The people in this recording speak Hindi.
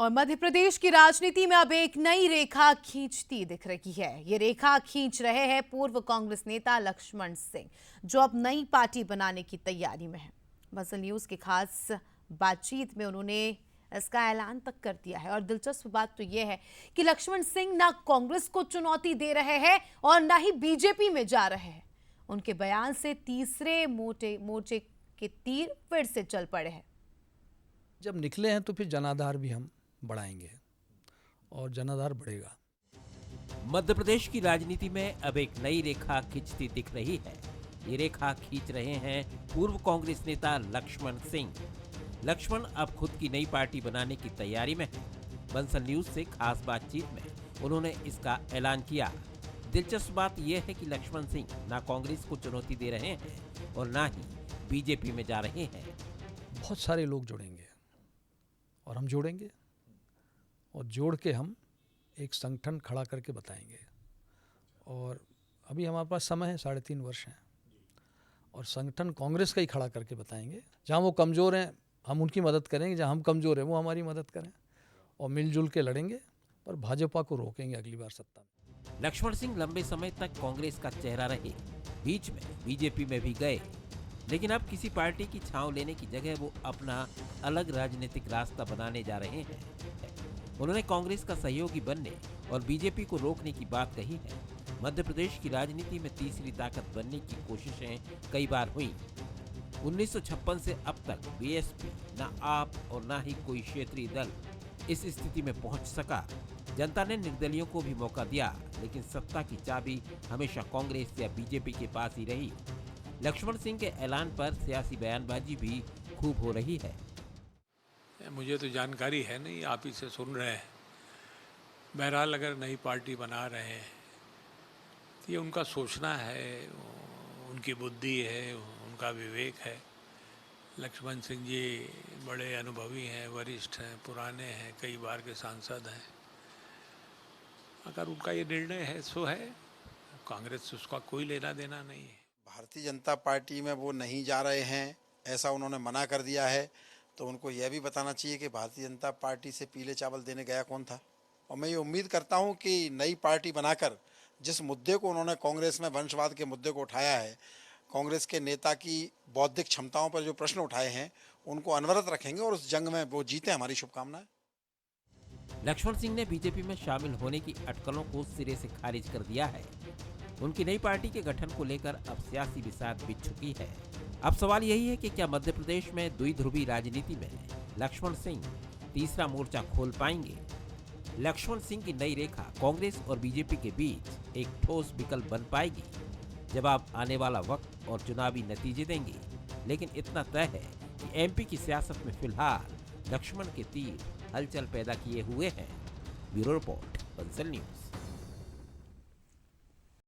और मध्य प्रदेश की राजनीति में अब एक नई रेखा खींचती दिख रही है। ये रेखा खींच रहे हैं पूर्व कांग्रेस नेता लक्ष्मण सिंह, जो अब नई पार्टी बनाने की तैयारी में है। बंसल न्यूज की खास बातचीत में उन्होंने इसका ऐलान तक कर दिया है। और दिलचस्प बात तो यह है कि लक्ष्मण सिंह ना कांग्रेस को चुनौती दे रहे हैं और ना ही बीजेपी में जा रहे हैं। उनके बयान से तीसरे मोर्चे के तीर फिर से चल पड़े हैं। जब निकले हैं तो फिर जनाधार भी हम बढ़ाएंगे और जनाधार बढ़ेगा। मध्य प्रदेश की राजनीति में अब एक नई रेखा खींचती दिख रही है। ये रेखा खींच रहे हैं पूर्व कांग्रेस नेता लक्ष्मण सिंह। लक्ष्मण अब खुद की नई पार्टी बनाने की तैयारी में है। बंसल न्यूज से खास बातचीत में उन्होंने इसका ऐलान किया। दिलचस्प बात यह है कि लक्ष्मण सिंह ना कांग्रेस को चुनौती दे रहे हैं और ना ही बीजेपी में जा रहे हैं। बहुत सारे लोग जुड़ेंगे और हम जोड़ेंगे और जोड़ के हम एक संगठन खड़ा करके बताएंगे। और अभी हमारे पास समय है, 3.5 वर्ष हैं, और संगठन कांग्रेस का ही खड़ा करके बताएंगे। जहाँ वो कमज़ोर हैं हम उनकी मदद करेंगे, जहाँ हम कमज़ोर हैं वो हमारी मदद करें, और मिलजुल के लड़ेंगे और भाजपा को रोकेंगे अगली बार सत्ता में। लक्ष्मण सिंह लंबे समय तक कांग्रेस का चेहरा रहे, बीच में बीजेपी में भी गए, लेकिन अब किसी पार्टी की छांव लेने की जगह वो अपना अलग राजनीतिक रास्ता बनाने जा रहे हैं। उन्होंने कांग्रेस का सहयोगी बनने और बीजेपी को रोकने की बात कही है। मध्य प्रदेश की राजनीति में तीसरी ताकत बनने की कोशिशें कई बार हुई। 1956 से अब तक बीएसपी, ना आप और ना ही कोई क्षेत्रीय दल इस स्थिति में पहुंच सका। जनता ने निर्दलियों को भी मौका दिया, लेकिन सत्ता की चाबी हमेशा कांग्रेस या बीजेपी के पास ही रही। लक्ष्मण सिंह के ऐलान पर सियासी बयानबाजी भी खूब हो रही है। मुझे तो जानकारी है नहीं, आप ही से सुन रहे हैं। बहरहाल अगर नई पार्टी बना रहे हैं तो ये उनका सोचना है, उनकी बुद्धि है, उनका विवेक है। लक्ष्मण सिंह जी बड़े अनुभवी हैं, वरिष्ठ हैं, पुराने हैं, कई बार के सांसद हैं। अगर उनका ये निर्णय है सो है, कांग्रेस से उसका कोई लेना देना नहीं है। भारतीय जनता पार्टी में वो नहीं जा रहे हैं, ऐसा उन्होंने मना कर दिया है, तो उनको यह भी बताना चाहिए कि भारतीय जनता पार्टी से पीले चावल देने गया कौन था। और मैं ये उम्मीद करता हूं कि नई पार्टी बनाकर जिस मुद्दे को उन्होंने कांग्रेस में वंशवाद के मुद्दे को उठाया है, कांग्रेस के नेता की बौद्धिक क्षमताओं पर जो प्रश्न उठाए हैं, उनको अनवरत रखेंगे और उस जंग में वो जीते। हमारी शुभकामनाएं। लक्ष्मण सिंह ने बीजेपी में शामिल होने की अटकलों को सिरे से खारिज कर दिया है। उनकी नई पार्टी के गठन को लेकर अब सियासी बिसात बिछ चुकी है। अब सवाल यही है कि क्या मध्य प्रदेश में द्विध्रुवी राजनीति में लक्ष्मण सिंह तीसरा मोर्चा खोल पाएंगे। लक्ष्मण सिंह की नई रेखा कांग्रेस और बीजेपी के बीच एक ठोस विकल्प बन पाएगी। जवाब आने वाला वक्त और चुनावी नतीजे देंगे, लेकिन इतना तय है कि एमपी की सियासत में फिलहाल लक्ष्मण के तीर हलचल पैदा किए हुए हैं। Bureau report, Bansal news.